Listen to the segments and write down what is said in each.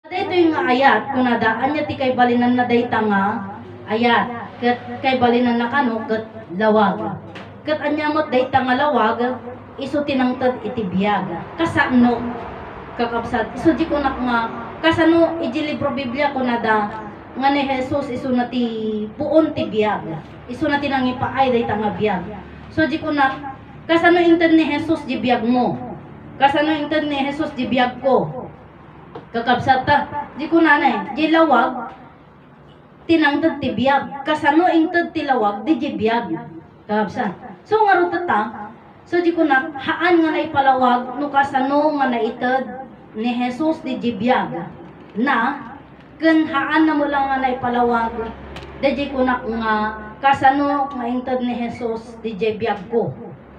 Ito yung ayat, kunada, anya ti kay balinan na dayta nga, ayat, kat kay balinan na kano, kat lawag. Kat anyamot dayta nga lawag, iso tinangtad iti biyag. Kasano, kakabsat, iso di ko nga, kasano, iji libro Biblia kunada, nga ni Jesus iso na ti puon ti biyag. Iso na tinangipaay dayta nga biyag. So di ko na, kasano inted ni Jesus di biyag mo? Kasano inted ni Jesus di biyag ko? Kakabsata, di ko nanay, di lawag, tinangtad ti biyag. Kasano ingtad ti lawag, di biyag. Kakabsat. So nga rutata, so di ko na, haan nga na ipalawag, no kasano nga naitad ni Jesus di biyag. Na, kun haan na mo lang nga na ipalawag, di ko na nga, kasano nga ingtad ni Jesus di biyag ko.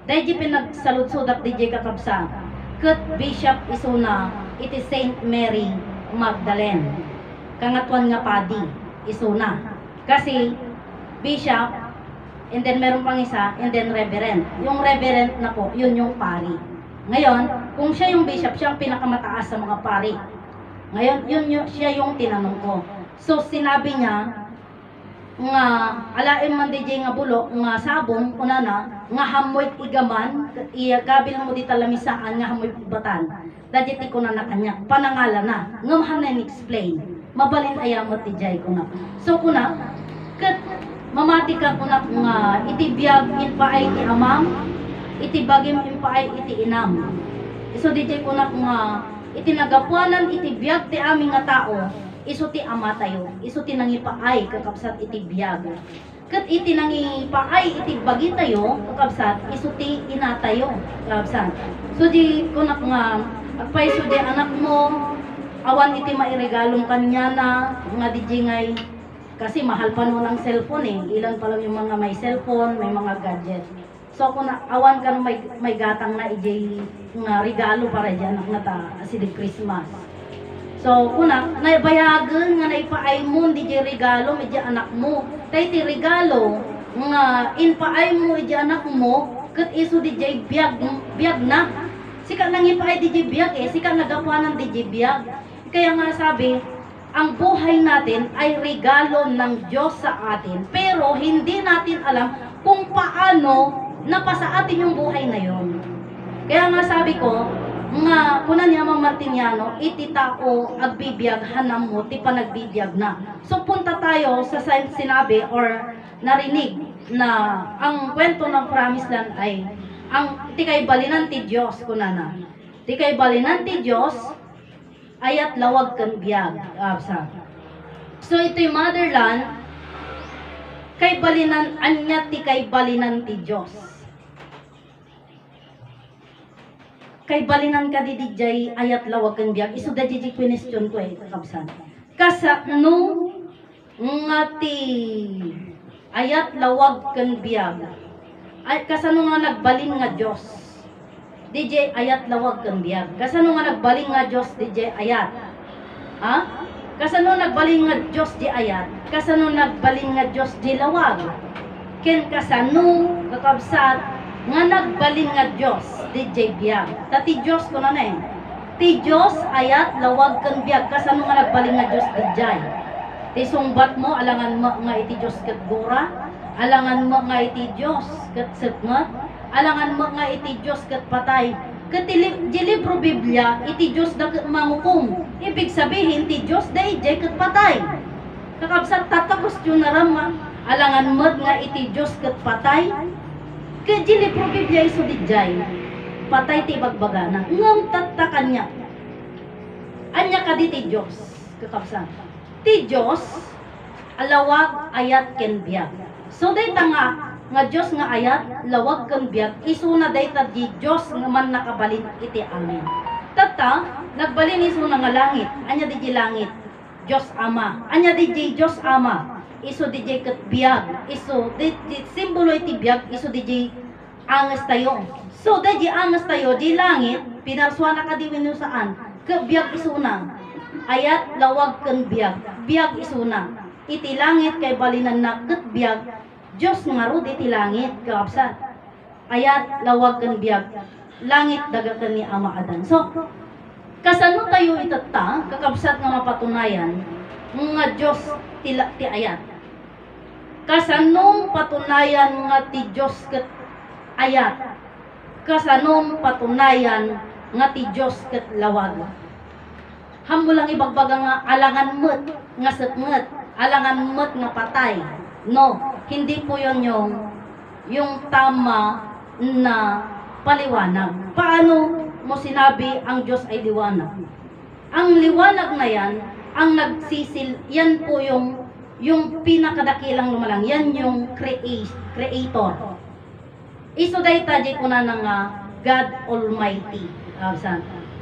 Di pinagsaludsudak di kakabsat. Kat Bishop isuna, iti Saint Mary Magdalene. Kangatuan nga padi, isuna. Kasi, bishop, and then meron pang isa, and then reverend. Yung reverend na po, yun yung pari. Ngayon, kung siya yung bishop, siya ang pinakamataas sa mga pari. Ngayon, siya yung tinanong ko. So, sinabi niya, nga alain man DJ nga bulo nga sabong unana nga hamoy igaman gabil mo di talamisaan nga hamoy batan dadit ko na nakanya panangala na ngam hanen explain mabalin ayamot ti jay ko na so kuna ket mamati ka kuna nga iti biag in paay ti amam iti bagim in paay iti inam so DJ ko na nga iti nagapuanan iti biag ti aming nga tao iso ti ama tayo, iso ti nangipaay kakabsat iti biyag. Kat iti nangipaay iti bagi tayo, kakabsat, iso ti ina tayo, kakabsat. So di ko na nga, agpay so di anak mo, awan iti mairegalong kanya na, nga di ngay, kasi mahal pa no ng cellphone ilan pa lang yung mga may cellphone, may mga gadget. So kung awan ka may gatang na iji nga regalo para dyan, nga ta, asidi Christmas. So, kuna, naibayagan nga naipaay mo, di regalo, medyo anak mo. Kaya ti regalo, nga inpaay mo, di anak mo, kat iso di biyag na. Sika nang ipaay di biyag sika nagapuanan di biyag. Kaya nga sabi, ang buhay natin ay regalo ng Diyos sa atin, pero hindi natin alam kung paano napasa atin yung buhay na yon. Kaya nga sabi ko, nga kunan niya mga Martiniano iti tao agbibiyag hanam mo ti panagbibiyag na. So punta tayo sa sinabi or narinig na ang kwento ng Promised Land ay ang ti kay balinan ti Dios kunana. Ti kay balinan ti Dios ayat lawag ken biyag absa. So ito'y motherland kay balinan anya ti kay balinan ti Dios. Kay balinan ka di dijay ayat lawag kang biyag iso da di question ko kakabsan kasano nga ti ayat lawag kang biyag ay kasano nga nagbalin nga Dios DJ ayat lawag kang biyag kasano nga nagbalin nga Dios DJ ayat ha kasano nagbalin nga Dios di ayat kasano nagbalin nga Dios di lawag ken kasano kakabsat nga nagbalin nga Diyos, DJ biyag. Tati Diyos ko na Ti Diyos ayat lawag kang biyag. Kasano nga nagbalin nga Diyos, DJ. Ti sungbat mo, alangan mo nga iti Diyos kat gura. Alangan mo nga iti Diyos kat sitngat. Alangan mo nga iti Diyos kat patay. Kat di libro Biblia, iti Diyos na mangukum. Ibig sabihin, ti Diyos da ijay kat patay. Kakabsat tatagos yun na rama. Alangan mo nga iti Diyos kat patay. Kaya jili pro Biblia iso dijay patay ti bagbagana ngam tattakan niya anya ka di ti Diyos kakabsan ti Diyos alawag ayat ken biyag so dayta nga Diyos nga ayat lawag ken biyag iso na dayta di Diyos nga man nakabalin iti amin tatta nagbalin iso na nga langit anya di langit Diyos Ama anya di Diyos Ama iso DJ ket biyag iso di simbolo iti biyag iso DJ angas tayo so DJ angas tayo di langit pinarswana ka di wino saan ke biyag isuna ayat lawag ken biyag isuna iti langit kay balinan na ket biyag Dios nga ro iti langit kaabsat ayat lawag ken biyag langit dagaken ni Ama Adan so Kasano tayo itata, kakabsat nga mapatunayan, nga Diyos ti ayat. Kasanong patunayan nga ti Diyos ket ayat. Kasanong patunayan nga ti Diyos ket lawag. Hambulang ibagbaga nga alangan met nga setmet, alangan met nga patay. No, hindi po yon yung tama na paliwanag. Paano mo sinabi ang Diyos ay liwanag? Ang liwanag na yan, ang nagsisil, yan po yung pinakadakilang lumalang, yan yung creator. Iso dayta di ko na nga God Almighty.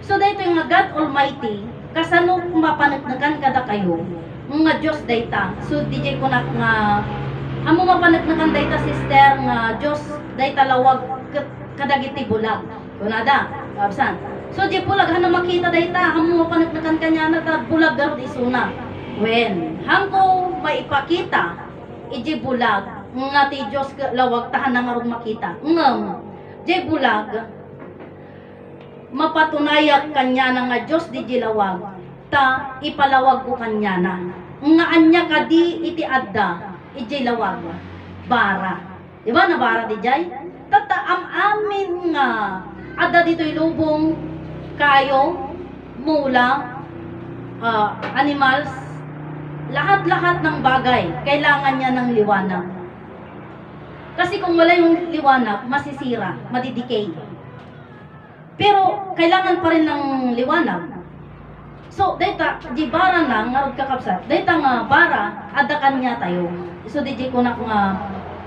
So dayto yung God Almighty, kasano mapanagnagan kada kayo, nga Diyos dayta. So DJ ko na nga, amo mapanagnagan dayta sister nga Diyos dayta lawag kadagiti bulag. Kunada, absan. So di bulag hana makita dayta, amo mapanagnagan kanya na ta bulag garod isuna. When hangko maipakita iji bulag nga ti Diyos lawag tahan nga ron makita. Ngem, di bulag mapatunayak kanya na nga Diyos di lawag ta ipalawag ko kanya na nga anya kadi iti adda iti lawag bara, di ba na bara di jay tata amin nga adda dito'y lubong kayo mula animals, lahat-lahat ng bagay kailangan niya ng liwanag, kasi kung wala yung liwanag masisira, madidikay. Pero kailangan pa rin ng liwanag. So dayta di bara na nga kakabsat. Dayta nga bara adda kanya tayo. So di ko na nga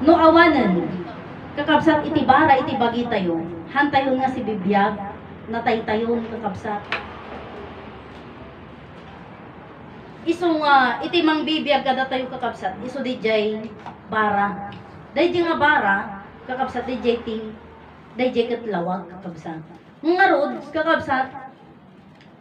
no awanen. Kakabsat iti bara iti bagi tayo. Hantayon nga si bibiyag natay tayo kakabsat. Iso nga iti mang bibiyag kada tayo kakabsat. Iso di jay bara. Daydi nga bara kakabsat di jay ti daydi ket lawag kakabsat. Nga rod, kakabsat,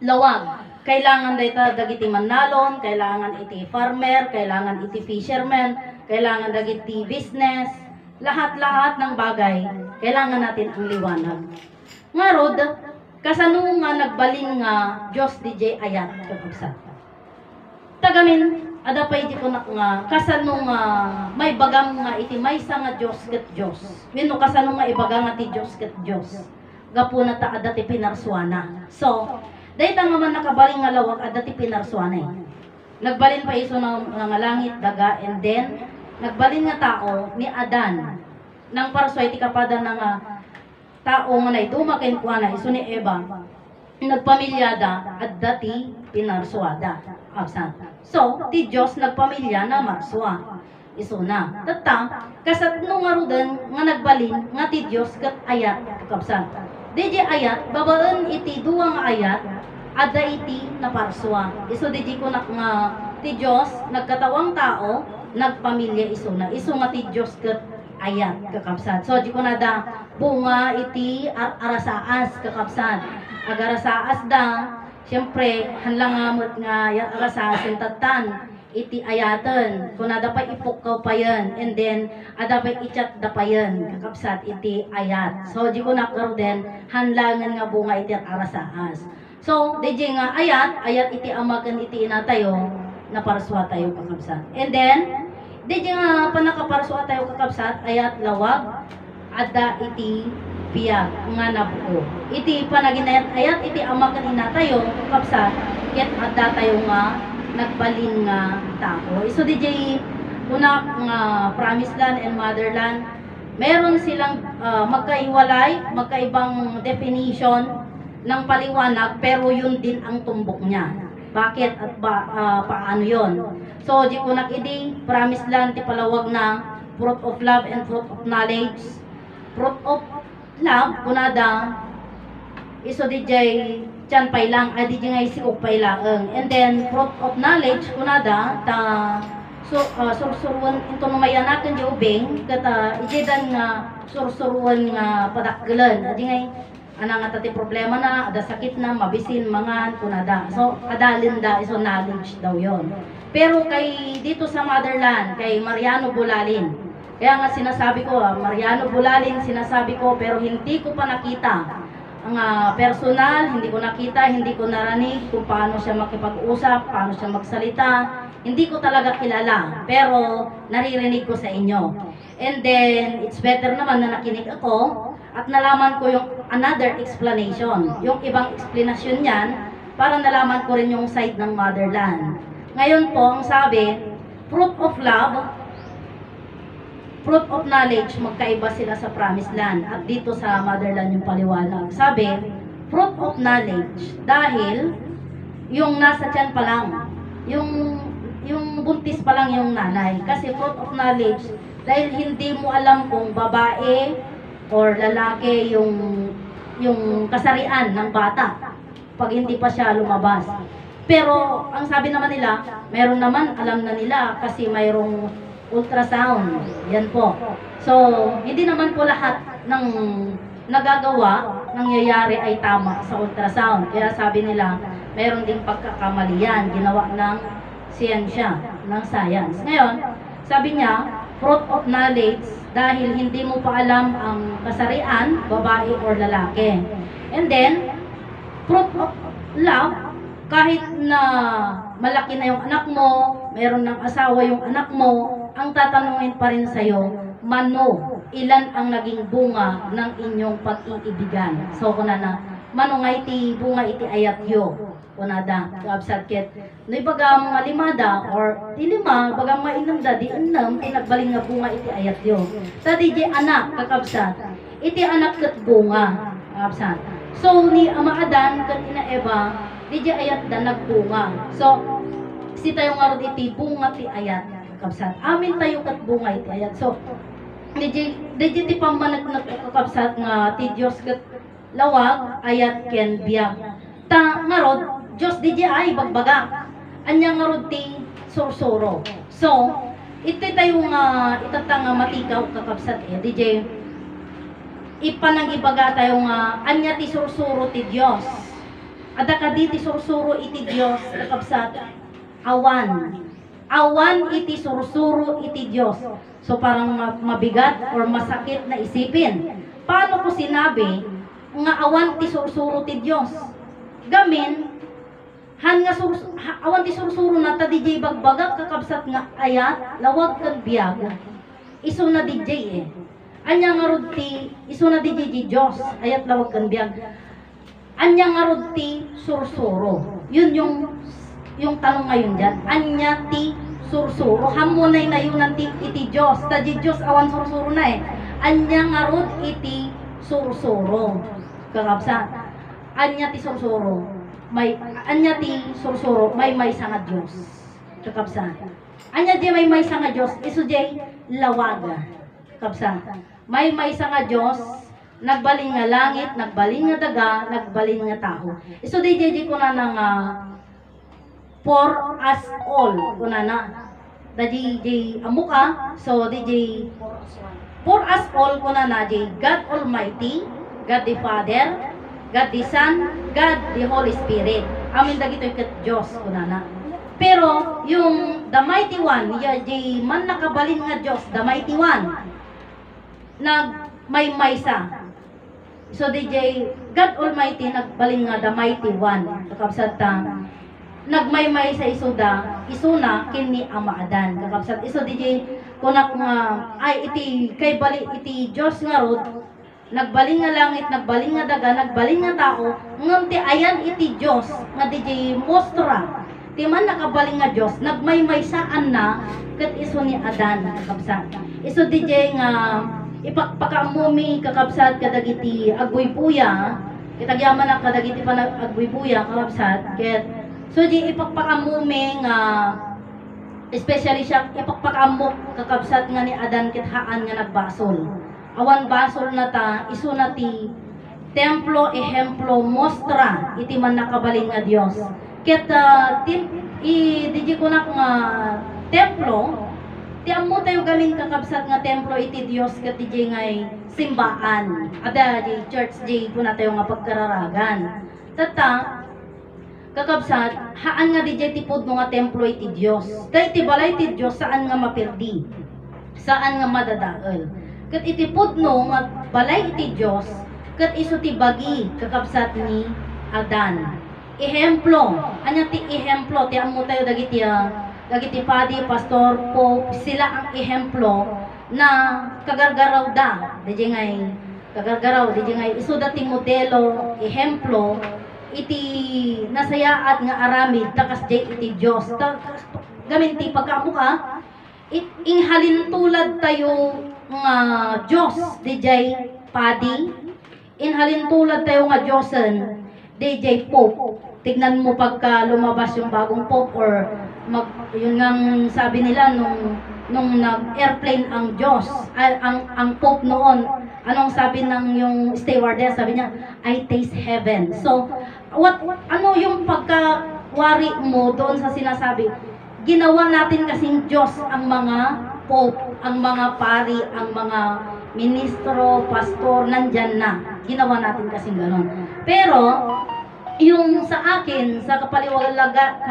lawag. Kailangan dayta dagiti manalon, kailangan iti farmer, kailangan iti fisherman, kailangan dagiti business, lahat-lahat ng bagay, kailangan natin ang liwanag. Nga rod, kasano nga nagbalin nga Diyos DJ ayat, kakabsat. Tagamin, ada pa iti ko na nga, kasano nga may bagam nga iti maysa nga Diyos ket Diyos. Wino kasano nga ibaga nga ti Diyos ket Diyos. Gapo na ta adati pinarswana. So, dayta nga man nakabaling nga lawag adati pinarswana eh. Nagbalin pa iso ng langit, daga, and then nagbalin nga tao ni Adan. Nang parsway ti kapada na nga tao nga na dumaken kuana iso ni Eva. Nagpamilyada adati pinarswada. Absent. So, ti Diyos nagpamilya na marswa. Iso na. Tata, kasat no nga rudan nga nagbalin nga ti Diyos kat ayat kakabsat. DJ ayat, babaan iti duwang ayat, ada iti naparswa. Iso DJ ko na nga ti Diyos, nagkatawang tao, nagpamilya iso na. Iso nga ti Diyos kat ayat kakabsat. So, di ko na da, bunga iti arasaas kakabsat. Agarasaas da, siyempre, hanlangamot nga arasaas yung tatan. Iti ayatan, kung ada pa ipukaw pa yan, and then ada pa ichat da pa yan, kakabsat iti ayat. So di ko nakaro din, hanlangan nga bunga iti arasaas. So di nga ayat iti amagan iti inatayo, naparswa tayo kakabsat. And then, di nga panakaparswa tayo kakabsat, ayat lawag, ada iti biyag nga nabuo. Iti panaginayat ayat iti amagan inatayo kakabsat, ket ada tayo nga nagbalin nga tao. So DJ una nga promised land and motherland, meron silang magkaiwalay, magkaibang definition ng paliwanag, pero yun din ang tumbok niya. Bakit at paano yun? So di una idi promised land ti palawag na fruit of love and fruit of knowledge. Fruit of love kunada iso DJ tiyan pay lang, adi di nga isikok pay lang. And then, fruit of knowledge, kunada, ta, sursuruan, ito numayanakan di ubing, kata, ijidan nga, sursuruan nga padakgalan. Adi nga, ana nga tati problema na, ada sakit na, mabisin, mangan, kunada. So, adalin da, iso knowledge daw yon. Pero kay, dito sa motherland, kay Mariano Bulalin, kaya nga sinasabi ko, Mariano Bulalin, sinasabi ko, pero hindi ko pa nakita ang personal, hindi ko nakita, hindi ko narinig kung paano siya makipag-usap, paano siya magsalita. Hindi ko talaga kilala, pero naririnig ko sa inyo. And then, it's better naman na nakinig ako at nalaman ko yung another explanation, yung ibang explanation niyan, para nalaman ko rin yung side ng motherland. Ngayon po, ang sabi, fruit of love, fruit of knowledge, magkaiba sila sa promised land. At dito sa motherland yung paliwanag. Sabi, fruit of knowledge, dahil yung nasa tiyan pa lang, yung buntis pa lang yung nanay. Kasi fruit of knowledge, dahil hindi mo alam kung babae or lalaki yung kasarian ng bata pag hindi pa siya lumabas. Pero ang sabi naman nila, meron naman, alam na nila kasi mayroong ultrasound. Yan po. So, hindi naman po lahat ng nagagawa, nangyayari ay tama sa ultrasound. Kaya sabi nila, meron ding pagkakamali yan, ginawa ng siyensya, ng science. Ngayon, sabi niya, fruit of knowledge, dahil hindi mo pa alam ang kasarian, babae or lalaki. And then, fruit of love, kahit na malaki na yung anak mo, meron ng asawa yung anak mo, ang tatanungin pa rin sa'yo, mano, ilan ang naging bunga ng inyong pag-iibigan? So, kuna na, mano nga iti bunga iti ayat yo. Kuna da, kabsat ket. No ibagang malimada, or ilima, bagang mainanda, di enam, tinagbaling nga bunga iti ayat yo. Tadi di anak, kakabsat, iti anak ket bunga, kakabsat. So, ni Ama Adan, ket ina Eva, di di ayat da nagbunga. So, si tayo nga ron iti bunga ti ayat. Kakabsat. Amin tayo kat bunga iti ayat. So, di ti pamanak na kakabsat nga ti Diyos kat lawag ayat ken biyak. Ta nga rod, Diyos di ay bagbaga. Anya nga rod ti sursuro. So, iti tayo nga itatang matikaw kakabsat di ipanang-ibaga tayo nga anya ti sursuro ti Diyos. Ada ka di ti sursuro iti Diyos kakabsat awan. Awan iti sursuro iti Diyos. So parang mabigat or masakit na isipin. Paano ko sinabi nga awan ti sursuro ti Diyos? Gamin, han nga awan ti sursuro na ta DJ bagbagak kakabsat nga ayat, lawag kag biyag. Iso na DJ Anya nga rod ti iso na DJ Diyos, ayat lawag kag biyag. Anya nga rod ti sursuro. Yun yung tanong ngayon dyan, anya ti sursuro, hamunay na yun nanti iti Diyos, ta di Diyos awan sursuro na anya nga rod iti sursuro, kakabsa, anya ti sursuro, anya ti sursuro, may sa nga Diyos, kakabsa, anya di may sa nga Diyos, iso di lawag, kakabsa, may sa nga Diyos, nagbaling nga langit, nagbaling nga daga, nagbaling nga tao, iso di ko na ng for us all kuna na DJ amuka so DJ for us all kuna na God Almighty, God the Father, God the Son, God the Holy Spirit. Amin dagito ket Dios kuna na. Pero yung the mighty one, di man nakabalin nga Dios, the mighty one nag may maysa. So DJ God Almighty nagbalin nga the mighty one. Kakabsat ta nagmaymay sa isuna kini Ama Adan kakabsat iso DJ kunak nga ay iti kay bali iti Dios nga rod nagbaling nga langit nagbaling nga daga nagbaling nga tao ngem ti ayan iti Dios nga DJ mostra ti man nakabaling nga Dios nagmaymay saan na ket iso ni Adan kakabsat iso DJ nga ipakpakamumi kakabsat kadagiti agboy puya kitagyaman na kadagiti pa agboy puya kakabsat ket so di ipakpakamuming especially siya ipakpakamok kakabsat nga ni Adan kithaan nga nagbasol. Awan basol na ta isu na ti templo ehemplo mostra iti man nakabaling nga Dios. Ket di ko na nga templo ti ammo tayo gamin kakabsat nga templo iti Dios ket di ngay simbaan. Ada di church di ko na tayo nga pagkararagan. Tata kakabsat, haan nga DJ tipod mo nga templo iti Diyos. Kaya iti balay iti Diyos, saan nga mapirdi? Saan nga madadaol? Kat itipod no nga balay iti Diyos, ket isu ti bagi kakabsat ni Adan. Ehemplo, anya ti ehemplo ti ammo tayo dagiti padi, pastor, pope, sila ang ehemplo na kagargaraw da. Di ngay kagargaraw, di ngay isu da ti modelo, ehemplo iti nasayaat nga aramid takas jay iti Dios. Gamin ti pagkamuka inghalin tulad tayo nga Diyos DJ padi, inhalin tulad tayo nga Diyosen DJ Pope. Tignan mo pagka lumabas yung bagong Pope or yun ngang sabi nila nung nag-airplane ang Diyos, ang Pope noon, anong sabi ng yung stewardess, sabi niya, I taste heaven. So, ano yung pagkawari mo doon sa sinasabi? Ginawa natin kasing Diyos ang mga Pope, ang mga pari, ang mga ministro, pastor, nandyan na. Ginawa natin kasing gano'n. Pero, yung sa akin, sa kapaliwanagan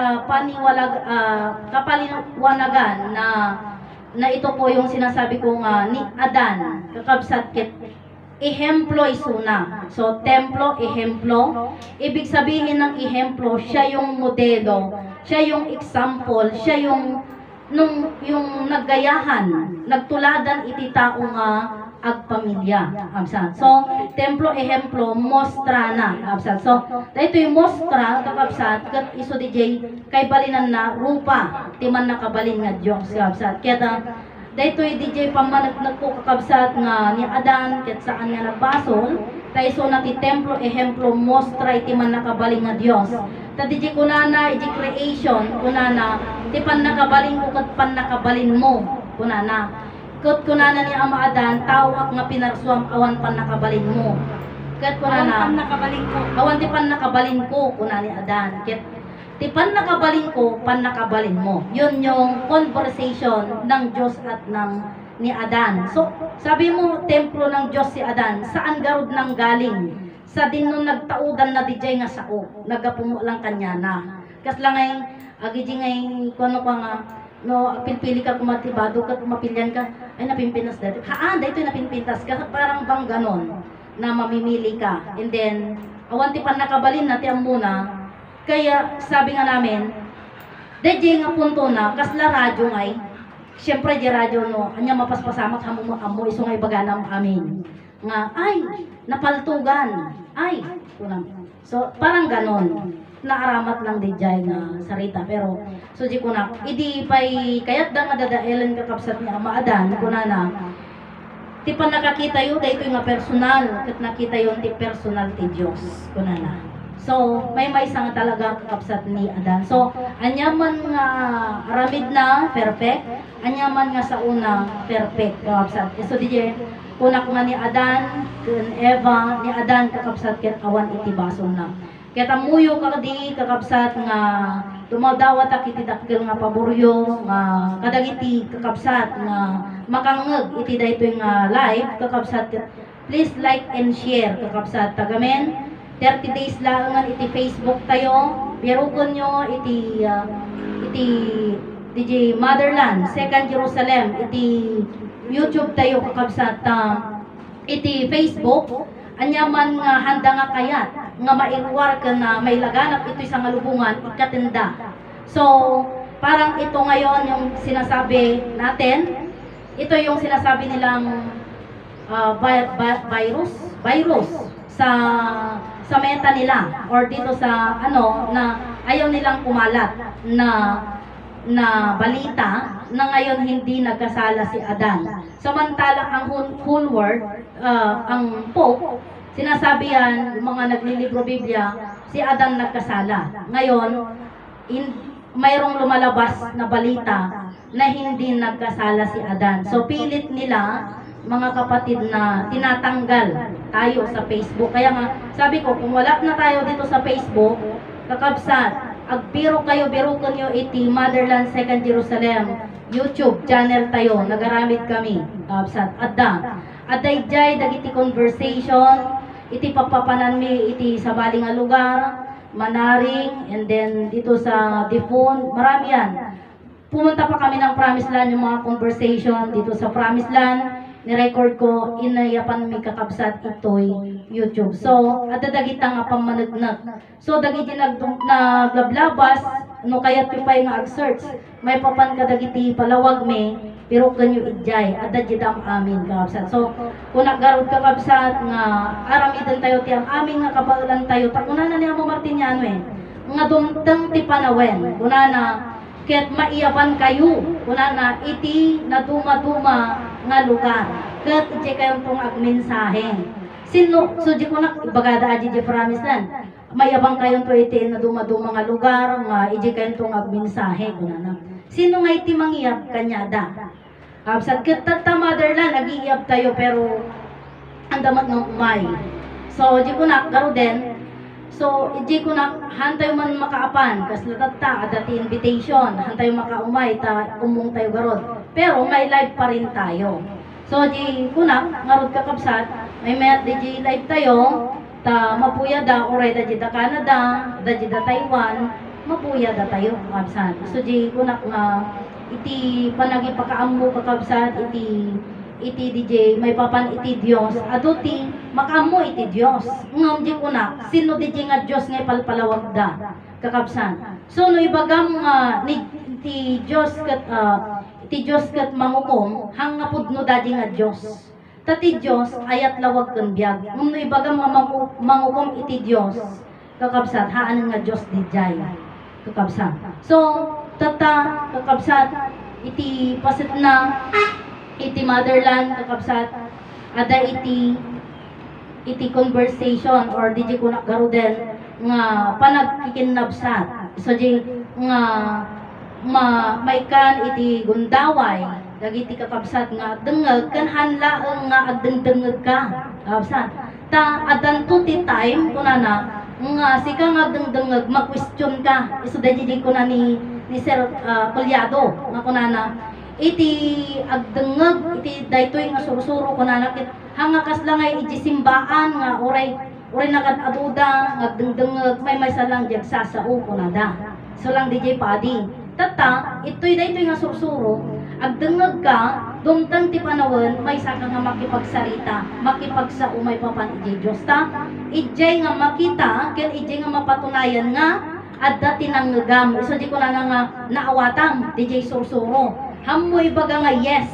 na ito po yung sinasabi ko nga ni Adan, kakabsat kit, ehemplo isuna. So, templo, ehemplo. Ibig sabihin ng ehemplo, siya yung modelo, siya yung example, siya yung yung naggayahan, nagtuladan iti tao nga agpamilya. Absan. So, templo, ehemplo, mostra na. Absan. So, dahito yung mostra, kakabsat, kat iso DJ, kay balinan na rupa, timan nakabalin nga Diyos. Absan. Kaya dahito yung DJ pamanag nagkukakabsat nga ni Adan, kat saan nga nagbasol, tayo so na ti templo, ehemplo, mostra, itiman nakabalin nga Diyos. Ta DJ kunana, iti creation, kunana, ti pan nakabalin ko, kat pan nakabalin mo, kunana. Kat kunana ni Ama Adan, tawak nga pinarsuam awan pan nakabalin mo. Kat kunana, awan ti pan nakabalin ko, kunana ni Adan. Kat ti pan nakabalin ko, pan nakabalin mo. Yun yung conversation ng Diyos at ng ni Adan. So, sabi mo, templo ng Diyos si Adan, saan garod nang galing? Sa din nung nagtaudan na DJ nga sao, nagapumo lang kanya na. Kas lang ay, agiji ngay, kuno ka nga, no, pilpili ka kumatibado ka, kumapilyan ka, ay napimpinas dati. Haan, dahito yung napimpintas ka, parang bang ganon, na mamimili ka. And then, awan ti pan nakabalin natin ang muna, kaya sabi nga namin, DJ nga punto na, kasla radyo ngay, siyempre di radyo no, anya mapaspasamak hamo iso ngay baganam amin. Nga, ay, napaltugan, ay, so parang ganon, naaramat lang di jay nga sarita, pero, so di ko na, idi pa'y, kayat da nga dadaelan kakapsat ni Ama Adan, kunana, ti pa nakakita yun, dahito yung nga personal, kat nakita yun ti personal ti Diyos, kunana. So, may isang talaga kakapsat ni Adan. So, anyaman nga aramid na, perfect. Anyaman nga sa una, perfect kakapsat. So, DJ, kunak nga ni Adan, kun Eva, ni Adan kakapsat ket awan iti bason na. Ket amuyo ka di kakapsat nga tumadawat ak iti dakkel nga paboryo nga kadagiti kakapsat nga makangeg iti daytoy nga live kakapsat. Please like and share kakapsat tagamen. 30 days lang iti Facebook tayo. Birugon nyo iti DJ Motherland, Second Jerusalem, iti YouTube tayo kakabsat, iti Facebook, anyaman nga handa nga kayat, nga mailwar ka na may laganap ito isang alubungan, ikatinda. So, parang ito ngayon yung sinasabi natin, ito yung sinasabi nilang virus sa meta nila or dito sa ano na ayaw nilang kumalat na balita na ngayon hindi nagkasala si Adan. Samantala ang whole world, ang Pope, sinasabi yan, mga naglilibro Biblia, si Adan nagkasala. Ngayon, mayroong lumalabas na balita na hindi nagkasala si Adan. So pilit nila mga kapatid na tinatanggal tayo sa Facebook. Kaya nga, sabi ko, kung wala na tayo dito sa Facebook, kakabsat, agbiro kayo, biro ko nyo iti Motherland Second Jerusalem YouTube channel tayo, nagaramid kami, kakabsat, aday jay, dagiti conversation, iti papapanan mi, iti sa baling nga lugar, Manaring, and then dito sa Difon, marami yan. Pumunta pa kami ng Promised Land, yung mga conversation dito sa Promised Land. ni-record ko, inayapan mi kakabsat ito'y YouTube. So, at dagita nga pamanagnag. So, dagiti naglablabas, no kayat yung pa nga ag-search, may papan ka dagiti palawag mi, pero kanyo idjay, at dagitang amin kakabsat. So, kung naggarod kakabsat nga, aramidan tayo tiyang amin nga kabalan tayo, takuna na niya mo Martiniano nga dumtang ti panawen, kuna na, ket maiyapan kayo, kuna na iti na duma-duma nga lugar. Ket iti kayo pong agmensahe. Sino, so di ko na, bagada aji di promise nan, mayabang kayo to iti na duma-duma nga lugar, nga iti kayo pong agmensahe, kuna na. Sino nga iti mangiyab kanya da? Sa ket tata motherland, nag-iiyab tayo, pero ang damat ng umay. So, di ko na, garo din, so, iji ko na, hantay man makaapan, kas latatta, adati invitation, hantay makaumay, ta umong tayo garod. Pero may live pa rin tayo. So, di ko na, ngarod kakabsat, may mayat di live tayo, ta mapuya da, oray da da Canada, da Taiwan, mapuya da tayo kakabsat. So, di ko na nga, iti panagi pakaammo kakabsat, iti DJ may papan iti Dios aduti makamo iti Dios ngam di una sino DJ nga Dios nga palpalawag da kakabsan so no ibagam ni iti Dios kat mangukom hang nga pudno dadi nga Dios tati Dios ayat lawag ken biag ngam no ibagam nga mangukom iti Dios kakabsan haan nga Dios dijay kakabsan so tata kakabsan iti paset na iti motherland kakabsat ada iti conversation or di ko naggaruden nga panagkikinabsat so di nga may kan iti gundaway dagiti kakabsat nga dengeg kan hanla nga agdengdengeg ka kakabsat ta adan to ti time kunana nga sika nga agdengdengeg mag-question ka iso di ko na ni Sir Colyado nga kunana iti agdengeg iti daytoy nga sursuro kunana ket hanga kaslangay iti simbaan nga oray nakadaduda agdengdengeg may salang jeg sasao kunada so lang DJ padi tata itoy daytoy nga sursuro agdengeg ka dumtang ti panawon may saka nga makipagsarita makipagsao may papan iti Dios ta ijay nga makita ken ijay nga mapatunayan nga adda tinanggam iso di ko na nga naawatan DJ sursuro hamo ibaga nga yes,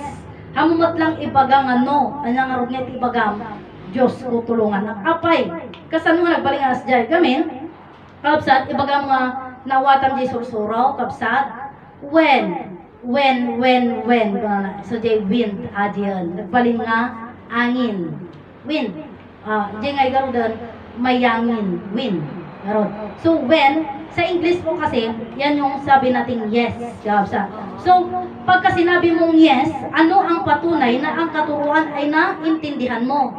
hamot lang ibaga nga no, anang arog nga ibagam, Diyos ko tulungan ng apay. Kasan nga nagbalingas dyan kami, kapsat, ibaga nga nawatan di sursuro, kapsat, when, so jay wind, adyan, nagbaling nga angin, wind, jay nga igaro doon, mayangin, wind, garod. So when, sa English po kasi, yan yung sabi nating yes, kapsat. So, pagka sinabi mong yes, ano ang patunay na ang katuruan ay naintindihan mo?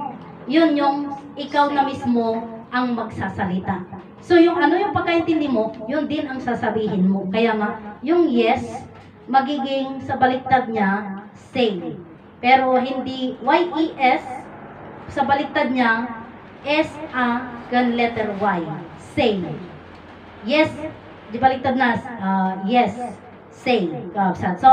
Yun yung ikaw na mismo ang magsasalita. So, yung ano yung pagkaintindi mo, yun din ang sasabihin mo. Kaya nga, yung yes, magiging sa baliktad niya, say. Pero hindi Y-E-S, sa baliktad niya, S-A, gan letter Y. Say. Yes, di baliktad na, yes, say. So,